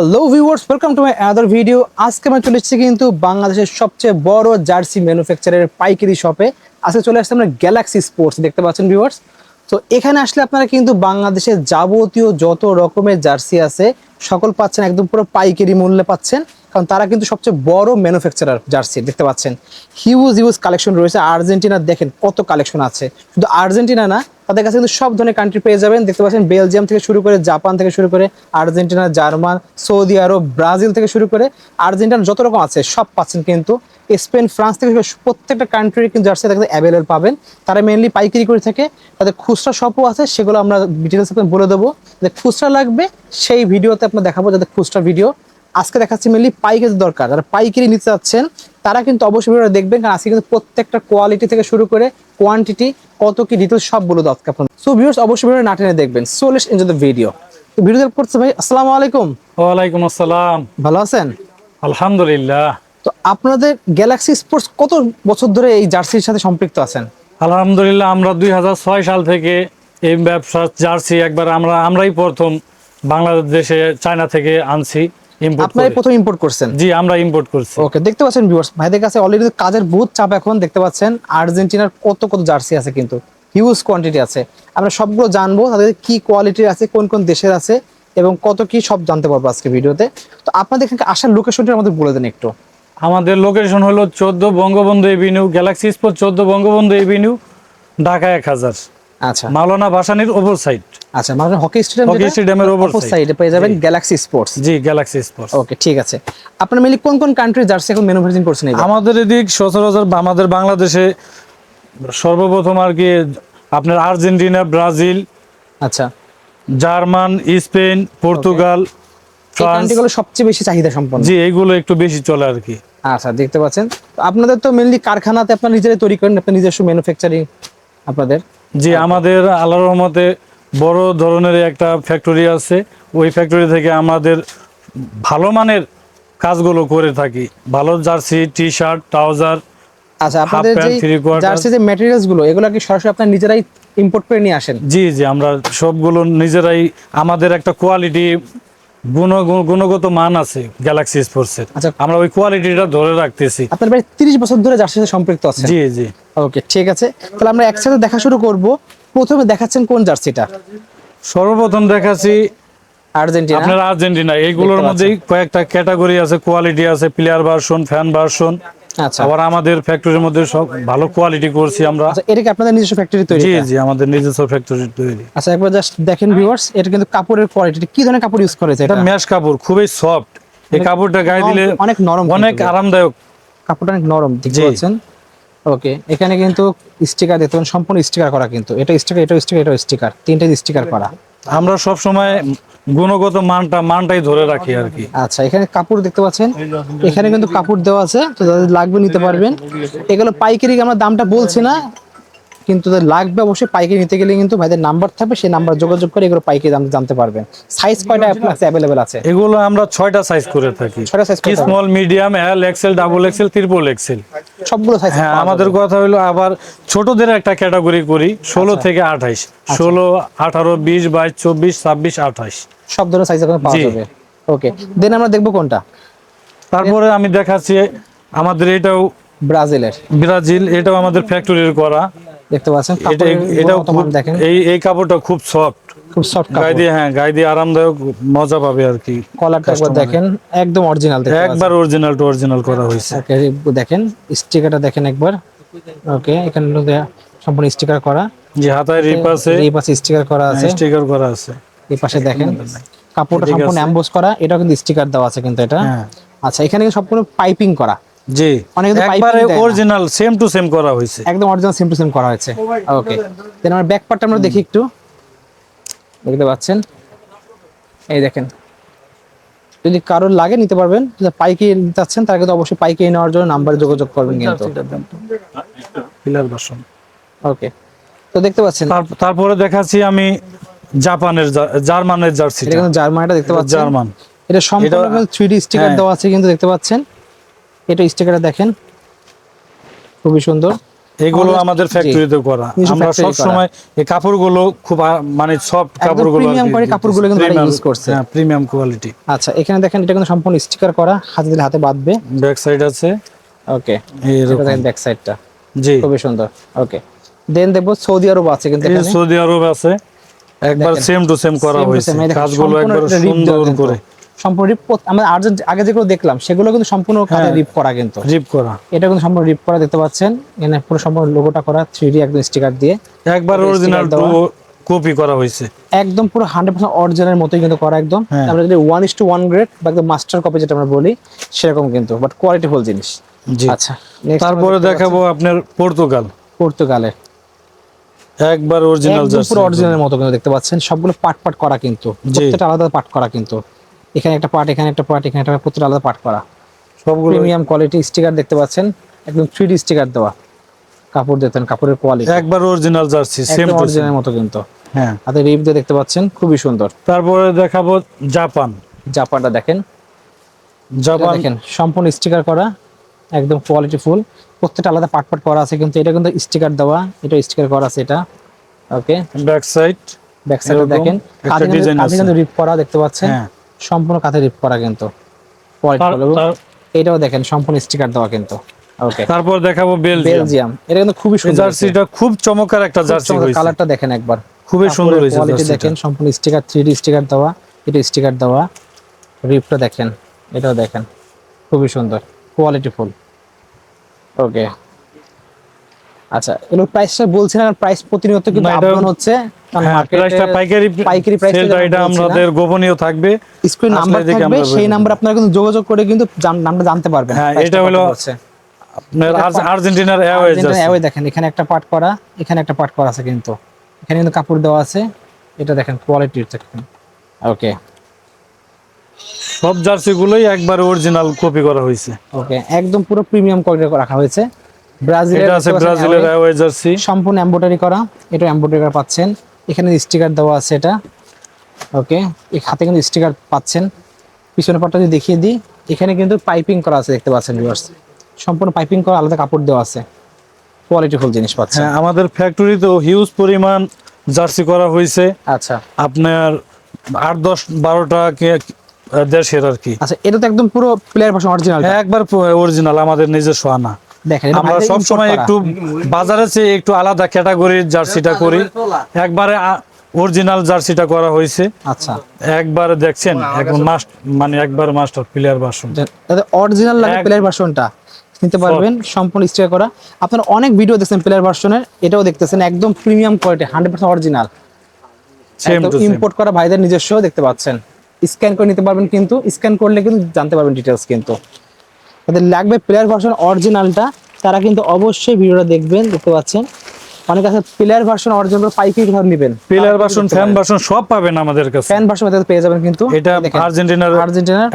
Hello viewers, welcome to my other video. আজকে আমরা চলে এসেছি কিন্তু বাংলাদেশের সবচেয়ে বড় জার্সি ম্যানুফ্যাকচারের পাইকারি শপে। আজকে চলে আসছে আমরা গ্যালাক্সি স্পোর্টস, দেখতে পাচ্ছেন ভিউয়ার্স। তো এখানে আসলে আপনারা কিন্তু বাংলাদেশের যাবতীয় যত রকমের জার্সি আছে সকল পাচ্ছেন একদম পুরো পাইকারি মূল্যে পাচ্ছেন, কারণ তারা কিন্তু সবচেয়ে বড় ম্যানুফ্যাকচারার জার্সি। দেখতে পাচ্ছেন হিউজ কালেকশন রয়েছে। আর্জেন্টিনার দেখেন কত কালেকশন আছে, শুধু আর্জেন্টিনা না, তাদের কাছে কিন্তু সব ধরনের কান্ট্রি পেয়ে যাবেন। দেখতে পাচ্ছেন বেলজিয়াম থেকে শুরু করে, জাপান থেকে শুরু করে, আর্জেন্টিনা, জার্মান, সৌদি আরব, ব্রাজিল থেকে শুরু করে আর্জেন্টিনা যত রকম আছে সব পাচ্ছেন কিন্তু। স্পেন, ফ্রান্স থেকে প্রত্যেকটা কান্ট্রির কিন্তু জার্সি তাদের অ্যাভেলেবল পাবেন। তারা মেনলি পাইকারি করে থাকে, তাদের খুচরা শপও আছে, সেগুলো আমরা ডিটেলস আপনার বলে দেবো। যাদের খুচরা লাগবে সেই ভিডিওতে আপনার দেখাবো, যাদের খুচরা ভিডিও। আজকে দেখাচ্ছি মেনলি পাইকারি দরকার, যারা পাইকারি নিতে চাচ্ছেন তারা কিন্তু অবশ্যই ভিডিওটা দেখবেন, কারণ আজকে কিন্তু প্রত্যেকটা কোয়ালিটি থেকে শুরু করে কোয়ান্টিটি কত কি ডিটেলস সব বলে দেওয়া আপনার। সো ভিউয়ার্স অবশ্যই ভিডিও না টেনে দেখবেন। So let's enjoy the video. তো ভিডিও হেল্প করছে ভাই, আসসালামু আলাইকুম। ওয়ালাইকুম আসসালাম। ভালো আছেন? আলহামদুলিল্লাহ। তো আপনাদের গ্যালাক্সি স্পোর্টস কত বছর ধরে এই জার্সির সাথে সম্পৃক্ত আছেন? আলহামদুলিল্লাহ, আমরা 2006 সাল থেকে এই ব্যবসা জার্সি আমরাই প্রথম বাংলাদেশে চায়না থেকে আনছি ইম্পোর্ট আপনারাই করে। প্রথম ইম্পোর্ট করছেন? জি, আমরা ইম্পোর্ট করছি। ওকে, দেখতে পাচ্ছেন ভিউয়ার্স ভাইদের কাছে অলরেডি কাজের বহুত চাপ। এখন দেখতে পাচ্ছেন আর্জেন্টিনার কত জার্সি আছে, কিন্তু হিউজ কোয়ান্টিটি আছে। আমরা সবগুলো জানবো, তাদের কি কোয়ালিটির আছে, কোন কোন দেশের আছে এবং কত কি সব জানতে পারবো আজকে ভিডিওতে। তো আপনাদের এখানে আসার লোকেশনটা আমাদের বলে দেন একটু। আমাদের লোকেশন হলো 14 Bangabandhu Avenue, Galaxy sport 14 Bangabandhu Avenue, Dhaka 1000। আচ্ছা মাওলানা ভাসানীর ওভার সাইড। আচ্ছা, মানে হকি স্টেডিয়ামের ওভার সাইডে পেয়ে যাবেন গ্যালাক্সি স্পোর্টস। জি, গ্যালাক্সি স্পোর্টস। ওকে, ঠিক আছে। আপনারা মিলি কোন কোন কান্ট্রির জার্সি এখন ম্যানুফ্যাকচারিং করছেন? আমাদের এদিক সচরাচর আমাদের বাংলাদেশে সর্বপ্রথম আর কি আপনার আর্জেন্টিনা, ব্রাজিল, আচ্ছা, জার্মান, স্পেন, পর্তুগাল, ফ্রান্স, কান্ট্রিগুলো সবচেয়ে বেশি চাহিদা সম্পন্ন। জি এইগুলো একটু বেশি চলে আর কি। আচ্ছা, দেখতে পাচ্ছেন তো আপনাদের তো মেনলি কারখানাতে আপনারা নিজেরাই তৈরি করেন, আপনার নিজস্ব ম্যানুফ্যাকচারিং আপনাদের? জি, আমাদের আল্লাহর রহমতে বড় ধরনের একটা ফ্যাক্টরি আছে। ওই ফ্যাক্টরি থেকে আমাদের ভালো মানের কাজগুলো করে থাকি। ভালো জার্সি, টি শার্ট, ট্রাউজার। আচ্ছা, আপনাদের যে জার্সি যে ম্যাটেরিয়ালস গুলো, এগুলো কি সরাসরি আপনারা নিজেরাই ইম্পোর্ট করে নিয়ে আসেন? জি জি, আমরা সবগুলো নিজেরাই। আমাদের একটা কোয়ালিটি গুণগত মান আছে গ্যালাক্সি স্পোর্টসের। আচ্ছা, আমরা ওই কোয়ালিটিটা ধরে রাখতেছি। আপনার প্রায় 30 বছর ধরে জার্সির সাথে সম্পৃক্ত আছেন? জি জি। ওকে, ঠিক আছে। তাহলে আমরা একসাথে দেখা শুরু করব। প্রথমে দেখাচ্ছেন কোন জার্সিটা? সর্বপ্রথম দেখাচ্ছি আর্জেন্টিনা। আপনার আর্জেন্টিনা। এইগুলোর মধ্যেই কয়েকটা ক্যাটাগরি আছে, কোয়ালিটি আছে, প্লেয়ার ভার্সন, ফ্যান ভার্সন। আচ্ছা, আবার আমাদের ফ্যাক্টরির মধ্যে সব ভালো কোয়ালিটি করছি আমরা। আচ্ছা, এটা কি আপনাদের নিজস্ব ফ্যাক্টরি তৈরি? জি জি, আমাদের নিজস্ব ফ্যাক্টরি তৈরি। আচ্ছা, একবার জাস্ট দেখেন ভিউয়ার্স, এটা কিন্তু কাপড়ের কোয়ালিটি কি ধরনের কাপড় ইউজ করেছে? এটা মেশ কাপড়, খুবই সফট। এই কাপড়টা গায়ে দিলে অনেক নরম, অনেক আরামদায়ক। কাপড়টা অনেক নরম, দেখতে পাচ্ছেন। ওকে, এখানে কিন্তু স্টিকার দেখতে পাচ্ছেন, সম্পূর্ণ স্টিকার করা, কিন্তু এটা স্টিকার, এটা স্টিকার, এটা স্টিকার, তিনটা স্টিকার করা। আমরা সব সময় গুণগত মানটাই ধরে রাখি আর কি। আচ্ছা, এখানে কাপড় দেখতে পাচ্ছেন, এখানে কিন্তু কাপড় দেওয়া আছে, তো যাদের লাগবে নিতে পারবেন। এগুলো পাইকারি আমরা দামটা বলছি না, কিন্তু যাদের লাগবে অবশ্যই পাইকারি নিতে গেলে কিন্তু ভাইদের নাম্বার থাকবে, সেই নাম্বার যোগাযোগ করে এগুলো পাইকারি দাম জানতে পারবেন। সাইজ কয়টা আপনার কাছে অ্যাভেলেবল আছে? এগুলো আমরা 6টা সাইজ করে থাকি। 6টা সাইজ করে? Small, medium, L, XL, double XL, triple XL, সবগুলো সাইজ? হ্যাঁ। আমাদের কথা হলো আবার ছোটদের একটা ক্যাটাগরি করি, 16 থেকে 28, 16, 18, 20, 22, 24, 26, 28, সব ধরনের সাইজ এখন পাওয়া যাবে। ওকে, দেন আমরা দেখবো কোনটা। তারপরে আমি দেখাচ্ছি আমাদের এটাও ব্রাজিল, এটাও আমাদের ফ্যাক্টরির করা। দেখতে পাচ্ছেন এটাও দেখেন, এই কাপড়টা খুব সফট, খুব সফট কাপড়, গায়ে দিয়ে আরামদায়ক, মজা পাবে আর কি। কলারটা একবার দেখেন, একদম অরিজিনাল, একবার অরিজিনাল টু অরিজিনাল করা হয়েছে। ওকে, দেখেন স্টিকারটা দেখেন একবার। ওকে, এখানে সম্পূর্ণ স্টিকার করা। জি, হাতায় রিপ আছে, স্টিকার করা আছে, স্টিকার করা আছে। এই পাশে দেখেন কাপড়টা সম্পূর্ণ এমবোস করা, এটাও কিন্তু স্টিকার দেওয়া আছে কিন্তু এটা। আচ্ছা, এখানে সম্পূর্ণ পাইপিং করা। জি, একবারে অরিজিনাল সেম টু সেম করা হয়েছে, একদম অরিজিনাল সেম টু সেম করা হয়েছে। ওকে, দেন আমরা ব্যাক পার্টটা আমরা দেখি একটু। দেখতে পাচ্ছেন, এই দেখেন, যদি কারোর লাগে নিতে পারবেন। পাইকারি নিতে তারা কিন্তু অবশ্যই পাইকারি নেওয়ার জন্য নাম্বারে যোগাযোগ করবেন কিন্তু। Pillar version. ওকে, তো দেখতে পাচ্ছেন। তারপরে দেখাচ্ছি আমি জার্মানের জার্সি। এটা কিন্তু জার্মানটা দেখতে পাচ্ছেন, জার্মান। এটা সম্পূর্ণ 3D স্টিকার দেওয়া আছে কিন্তু দেখতে পাচ্ছেন। এটা স্টিকারটা দেখেন, খুবই সুন্দর। এগুলো আমাদের জি। ফ্যাক্টরিতে করা। নিজস্ব আমরা factory সব সময় এই কাপড়গুলো খুব মানে সফট একদম কাপড়গুলো প্রিমিয়াম করে কাপড়গুলো কিন্তু তারা ইউজ করছে। হ্যাঁ, প্রিমিয়াম কোয়ালিটি। আচ্ছা, এখানে দেখেন এটা কিন্তু সম্পূর্ণ স্টিকার করা, হাতে দিলে হাতে বাঁধবে। ব্যাক সাইড আছে ওকে, এটা এরকম। দেখেন ব্যাক সাইডটা জি, খুবই সুন্দর। ওকে, দেন দেখবো সৌদি আরব আছে কিন্তু এই এখানে। সৌদি আরব আছে, একবার দেখেন, সেম টু সেম করা same to হয়েছে, same, এই দেখেন, কাজগুলো সম্পূর্ণ একবার এটা rip দেওয়া সুন্দর কিন্তু। করে। সম্পূর্ণ রিপ, আমরা আগে যেগুলো দেখলাম সেগুলো কিন্তু সম্পূর্ণ কাঁথা হ্যাঁ, রিপ করা কিন্তু। রিপ করা, এটা কিন্তু সম্পূর্ণ রিপ করা দেখতে পাচ্ছেন, এখানে পুরো সম্পূর্ণ লোগোটা করা 3D একদম স্টিকার দিয়ে। একবার এটা অরিজিনাল sticker টু দেওয়া। কপি করা হয়েছে। একদম পুরো 100% অরিজিনাল মতোই কিন্তু করা একদম। হ্যাঁ। আমরা যদি 1:1 গ্রেড বা একদম মাস্টার কপি যেটা আমরা বলি সেরকম কিন্তু, বাট কোয়ালিটিফুল জিনিস। জি, আচ্ছা, next তারপরে আমরা দেখতে দেখাবো আপনার পর্তুগাল, পাচ্ছি পর্তুগালের একবার অরিজিনাল একদম জার্সি। পুরো অরিজিনালের মতো কিন্তু দেখতে পাচ্ছেন, সবগুলো পার্ট পার্ট করা কিন্তু, জি। প্রত্যেকটা আলাদা পার্ট করা কিন্তু। এখানে একটা পার্ট, এখানে একটা পার্ট, এখানে একটা part, প্রত্যেকটা আলাদা পার্ট করা। সবগুলো প্রিমিয়াম কোয়ালিটি স্টিকার দেখতে পাচ্ছেন, একদম 3D স্টিকার দেওয়া। কাপড় দেখতেন, কাপড়ের কোয়ালিটি একবার অরিজিনাল জার্সি, সেম একদম টু সেম। অরিজিনালের মতো কিন্তু। হ্যাঁ, হাতে রিপ দিয়ে দেখতে পাচ্ছেন, খুবই সুন্দর। তারপরে দেখাবো জাপান। জাপানটা দেখেন, এটা জাপান দেখেন সম্পূর্ণ স্টিকার করা, একদম কোয়ালিটি ফুল। প্রত্যেকটা আলাদা পার্ট পার্ট করা আছে কিন্তু, এটা কিন্তু স্টিকার দেওয়া, এটা স্টিকার করা আছে এটা। ওকে, ব্যাক সাইড ব্যাক সাইডে এরকম দেখেন একটা কাঁধে ডিজাইন কাঁধে আছে। কিন্তু রিপ করা দেখতে পাচ্ছেন, হ্যাঁ, সম্পূর্ণ কাঁধে রিপ করা কিন্তু কোয়ালিটি তার- ফুল। তার- এটাও দেখেন সম্পূর্ণ স্টিকার দেওয়া কিন্তু। ওকে, তারপর দেখাবো বেলজিয়াম। বেলজিয়াম, এটা কিন্তু খুবই এই সুন্দর। জার্সিটা খুব চমৎকার একটা জার্সি হয়েছে, কালারটা দেখেন একবার, খুবই সুন্দর হয়েছে কোয়ালিটি জার্সিটা। দেখেন, সম্পূর্ণ স্টিকার 3D স্টিকার দেওয়া, এটা স্টিকার দেওয়া। রিপটা দেখেন, এটাও দেখেন খুবই সুন্দর, কোয়ালিটি ফুল। ওকে, আচ্ছা, এগুলো প্রাইসটা বলছি না, প্রাইস প্রতিনিয়ত কিন্তু না, এটা- আপডাউন হচ্ছে, কারণ হ্যাঁ, মার্কেটে প্রাইসটা পাইকারি প্রাইস সেলটা এটা আমাদের গোপনীয় থাকবে। স্ক্রিন আসলে নাম্বার দেখে থাকবে, আমরা সেই বলবো। নাম্বার আপনারা কিন্তু যোগাযোগ করে কিন্তু নামটা জানতে পারবেন। হ্যাঁ, প্রাইসটা এটা কত হলো পড়ছে। আপনার এটা আর্জেন্টিনার অ্যাওয়ে আর্জেন্টিনা জার্সি। অ্যাওয়ে দেখেন, এখানে একটা পার্ট করা, এখানে একটা পার্ট করা আছে কিন্তু, এখানে কিন্তু কাপড় দেওয়া আছে, এটা দেখেন কোয়ালিটি দেখেন। ওকে, সব জার্সি গুলোই একবার অরিজিনাল কপি করা হয়েছে। ওকে, একদম পুরো প্রিমিয়াম কোয়ালিটি রাখা হয়েছে। ব্রাজিলের এটা আছে দেখতে পাচ্ছেন ব্রাজিলের অ্যাওয়ে, অ্যাওয়ে জার্সি, সম্পূর্ণ এমব্রয়ডারি করা, এটা এমব্রয়ডারি করা পাচ্ছেন, এখানে স্টিকার দেওয়া আছে এটা। ওকে, এই হাতে কিন্তু স্টিকার পাচ্ছেন। পিছনের পাটটা যদি দেখিয়ে দিই, এখানে কিন্তু পাইপিং করা আছে দেখতে পাচ্ছেন ভিউয়ার্স, সম্পূর্ণ পাইপিং করা, আলাদা কাপড় দেওয়া আছে, কোয়ালিটিফুল জিনিস পাচ্ছেন। হ্যাঁ, আমাদের ফ্যাক্টরিতেও হিউজ পরিমাণ জার্সি করা হয়েছে, আচ্ছা আপনার 8-10-12টা দেশের আর কি। আচ্ছা, এটা তো একদম পুরো প্লেয়ার ভার্সন অরিজিনাল। একবার অরিজিনাল, আমাদের নিজস্ব আনা। দেখেন, এটা আমরা বাইরে সব import সময় করা। একটু বাজারে চেয়ে একটু আলাদা ক্যাটাগরির জার্সিটা করি, একবারে অরিজিনাল জার্সিটা করা হয়েছে। আচ্ছা, একবারে দেখছেন, একদম মানে একবার মাস্টার প্লেয়ার ভার্সন। এটা অরিজিনাল লাগে প্লেয়ার ভার্সনটা নিতে পারবেন, সম্পূর্ণ স্টিকার করা। আপনারা অনেক ভিডিও দেখছেন প্লেয়ার ভার্সনের, এটাও দেখতেছেন একদম premium quality, 100% original, same to same. Import করা ভাইদের নিজস্ব দেখতে পাচ্ছেন। স্ক্যান করে নিতে পারবেন কিন্তু, স্ক্যান করলে কিন্তু জানতে পারবেন ডিটেলস কিন্তু। তাদের লাগবে প্লেয়ার ভার্সন অরিজিনালটা, তারা কিন্তু অবশ্যই ভিডিওটা দেখবেন, দেখতে পাচ্ছেন। অনেক আছে প্লেয়ার ভার্সন অরিজিনাল পাইকারি ভাবে নেবেন, প্লেয়ার ভার্সন, ফ্যান ভার্সন সব পাবেন আমাদের কাছে। ফ্যান ভার্সন পেয়ে যাবেন কিন্তু। এটা আর্জেন্টিনার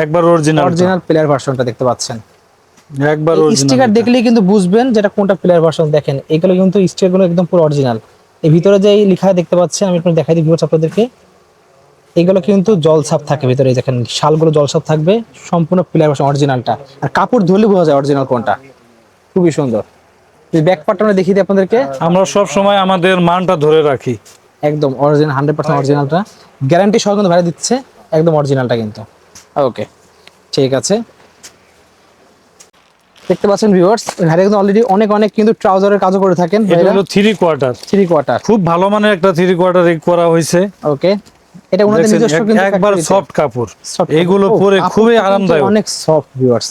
একবার অরিজিনাল অরিজিনাল প্লেয়ার ভার্সনটা দেখতে পাচ্ছেন। একবার স্টিকার অরিজিনাল। দেখলেই কিন্তু বুঝবেন যেটা কোনটা প্লেয়ার ভার্সন। দেখেন এগুলো কিন্তু স্টিকারগুলো একদম পুরো অরিজিনাল। এই ভিতরে যে লেখা দেখতে পাচ্ছেন, আমি একটু দেখাই দিই ভিউয়ার্স আপনাদেরকে, এগুলো কিন্তু জলছাপ থাকে ভিতরে, দেখেন শালগুলো জলছাপ থাকবে, সম্পূর্ণ প্লেয়ার ভার্সন অরিজিনালটা। আর কাপড় ধরলে বোঝা যায় অরিজিনাল কোনটা, খুবই সুন্দর। ব্যাক পার্টটা আমরা দেখিয়ে দিই আপনাদেরকে, আমরা সব সময় আমাদের মানটা ধরে রাখি, একদম অরিজিনাল 100% অরিজিনালটা, গ্যারান্টি সহ কিন্তু ভাড়া দিচ্ছে, একদম অরিজিনালটা কিন্তু। ওকে, ঠিক আছে, দেখতে পাচ্ছেন ভিউয়ার্স, ভাইরা কিন্তু অলরেডি অনেক কিন্তু ট্রাউজারের কাজও করে থাকেন এটা ভাইরা। হলো 3/4, 3/4, খুব ভালো মানের একটা 3/4 করা হয়েছে। ওকে, এটা ওনাদের দেখছেন, নিজস্ব কিন্তু একবার factory তে। সফট কাপড়, Soft এইগুলো কাপড়। পরে কাপড়টা খুবই কিন্তু আরামদায়ক। অনেক সফট ভিউয়ার্স,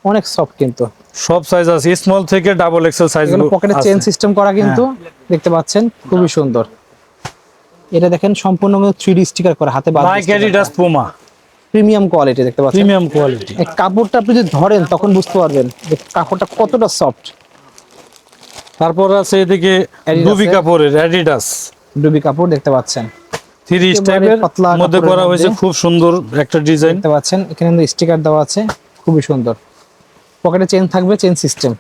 অনেক সফট কিন্তু। সব সাইজ আছে, স্মল থেকে ডাবল এক্সেল সাইজ এগুলো পকেটে চেন সিস্টেম করা কিন্তু, দেখতে পাচ্ছেন খুবই সুন্দর। এটা দেখেন সম্পূর্ণ 3D স্টিকার করা, হাতে বাঁধা Nike Adidas Puma, premium quality দেখতে পাচ্ছেন। Premium quality. এই কাপড়টা আপনি যদি ধরেন তখন বুঝতে পারবেন যে কাপড়টা কতটা সফট। তারপর আছে এদিকে Adidas ডুবি এর। কাপড়ের অ্যাডিডাস ডুবি কাপড় দেখতে পাচ্ছেন, 3 স্টাইলের পাতলা মধ্যে কাপড়ের করা হয়েছে, মধ্যে। খুব সুন্দর একটা ডিজাইন। দেখতে পাচ্ছেন এখানে কিন্তু স্টিকার দেওয়া আছে, খুবই সুন্দর। পকেটে চেন থাকবে, চেন সিস্টেম।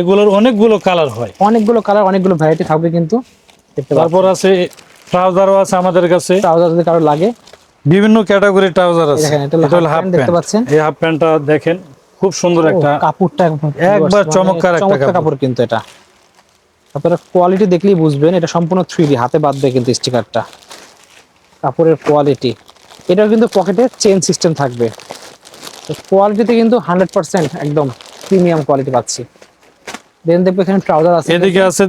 এগুলোর অনেকগুলো কালার হয়। অনেকগুলো কালার, অনেকগুলো ভ্যারাইটি থাকবে কিন্তু, দেখতে পাচ্ছেন। তারপর আছে ট্রাউজারও আছে আমাদের কাছে, ট্রাউজার যদি কারো লাগে, বিভিন্ন ক্যাটাগরির ট্রাউজার আছে। দেখেন, এটা হলো এটা হলো half হাফ pant দেখতে প্যান্ট, পাচ্ছেন। এই হাফ প্যান্টটা দেখেন খুব সুন্দর একটা, কাপড়টা একবার চমৎকার একটা কাপড়। কাপড় কিন্তু এটা আপনারা কোয়ালিটি দেখলেই বুঝবেন, এটা সম্পূর্ণ 3D, হাতে বাঁধবে কিন্তু স্টিকারটা। কাপড়ের কোয়ালিটি, এটাও কিন্তু পকেটে চেন সিস্টেম থাকবে। কোয়ালিটিতে কিন্তু 100% একদম প্রিমিয়াম কোয়ালিটি পাচ্ছি। দেন দেখবো এখানে ট্রাউজার আছে, এদিকে আছে,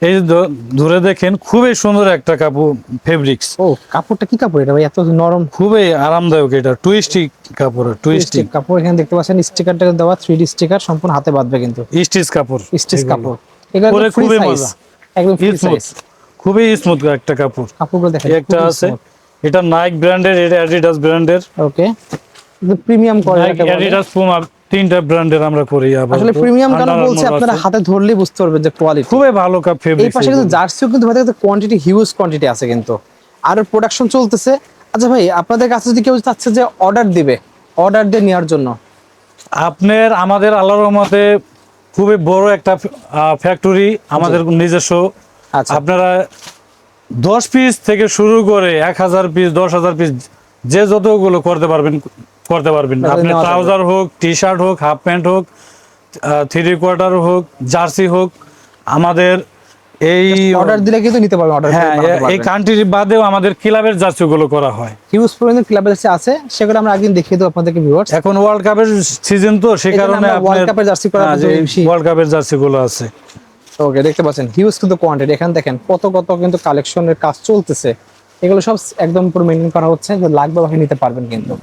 এই যে ধরে দেখেন খুবই সুন্দর একটা কাপড়, ফেব্রিক্স। ও কাপড়টা কি কাপড় এটা ভাই, এত নরম? খুবই আরামদায়ক, এটা টুইস্টিক কাপড়, টুইস্টিক কাপড়। এখানে দেখতে পাচ্ছেন স্টিকারটা দেওয়া 3D স্টিকার, সম্পূর্ণ হাতে বাঁধবে কিন্তু স্টিচ কাপড়, স্টিচ কাপড়। পরে ফ্রি খুবই সাইজ, মজা, একদম ফ্রি স্মুথ, সাইজ। খুবই স্মুথ একটা কাপড়। কাপড়গুলো দেখেন, একটা আছে, এটা নাইক ব্র্যান্ডের, এটা অ্যাডিডাস ব্র্যান্ডের। ওকে, প্রিমিয়াম কোয়ালিটি। অ্যাডিডাস, পুমা, তিনটা ব্র্যান্ডের আমরা করি। আসলে প্রিমিয়াম কেন বলছি, আপনারা হাতে ধরলেই বুঝতে পারবেন যে কোয়ালিটি খুবই ভালো কাপ এই ফেব্রিক্স। পাশে কিন্তু জার্সিও কিন্তু ভাই কোয়ান্টিটি, হিউজ কোয়ান্টিটি আছে কিন্তু, আর প্রোডাকশন চলতেছে। আচ্ছা ভাই, আপনাদের কাছে যদি কেউ চাচ্ছে যে অর্ডার দিবে, অর্ডার দিয়ে নেওয়ার জন্য, আপনার আমাদের আল্লাহর রহমতে খুবই বড় একটা ফ্যাক্টরি আমাদের নিজস্ব। আচ্ছা আপনারা 10 পিস থেকে শুরু করে 1000 পিস, 10,000 পিস, যে যতগুলো করতে পারবেন। আপনি নেওয়া যাবে। ট্রাউজার হোক, টি শার্ট হোক, হাফ প্যান্ট হোক, 3/4 হোক, জার্সি হোক, আমাদের এই অর্ডার দিলে কিন্তু নিতে পারবেন। অর্ডার হ্যাঁ, এই কান্ট্রি বাদেও আমাদের ক্লাবের জার্সি গুলো করা হয়। হিউজ পরিমাণে ক্লাবের জার্সি আছে, সেগুলো আমরা একদিন দেখিয়ে দেবো আপনাদেরকে ভিউয়ার্স। এখন ওয়ার্ল্ড কাপের সিজন তো, সেই কারণে ওয়ার্ল্ড কাপের জার্সি করা বেশি। ওয়ার্ল্ড কাপের জার্সি গুলো আছে। ওকে, দেখতে পাচ্ছেন হিউজ কিন্তু কোয়ান্টিটি। এখানে দেখেন কত কত কিন্তু কালেকশনের কাজ চলতেছে, এগুলো সব একদম পুরো মেইনটেইন করা হচ্ছে, যে লাগবে বাকি নিতে পারবেন কিন্তু।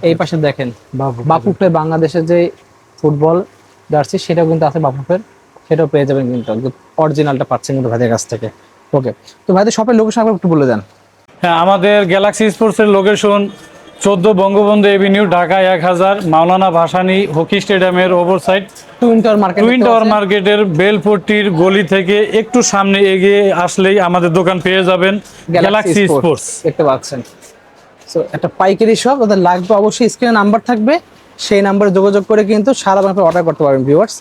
এই পাশে দেখেন বাফুফে, বাংলাদেশের যে ফুটবল জার্সি সেটাও কিন্তু আছে বাফুফের, সেটাও পেয়ে যাবেন কিন্তু, অরিজিনালটা পাচ্ছেন কিন্তু ভাইদের কাছ থেকে। ওকে, তো ভাইদের শপের লোকেশন একটু বলে দেন। হ্যাঁ, আমাদের গ্যালাক্সি স্পোর্টসের লোকেশন 14 বঙ্গবন্ধু এভিনিউ, ঢাকা 1000, মাওলানা ভাসানী হকি স্টেডিয়ামের ওভার সাইড, টুইন টাওয়ার মার্কেটের বেলপট্টির গলি থেকে একটু সামনে এগিয়ে আসলেই আমাদের দোকান পেয়ে যাবেন, গ্যালাক্সি স্পোর্টস। দেখতে পাচ্ছেন। সো একটা পাইকারি শপ, ওদের লাগবে অবশ্যই স্ক্রিনে নাম্বার থাকবে, সেই নাম্বারে যোগাযোগ করে কিন্তু সারা বাংলাদেশে অর্ডার করতে পারবেন ভিউয়ার্স।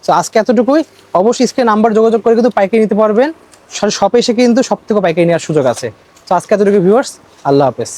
তো আজকে এতটুকুই, অবশ্যই স্ক্রিনে নাম্বার যোগাযোগ করে কিন্তু পাইকারি নিতে পারবেন। শপে এসে কিন্তু সব থেকে পাইকারি নেওয়ার সুযোগ আছে। তো আজকে এতটুকু ভিউয়ার্স, আল্লাহ হাফেজ।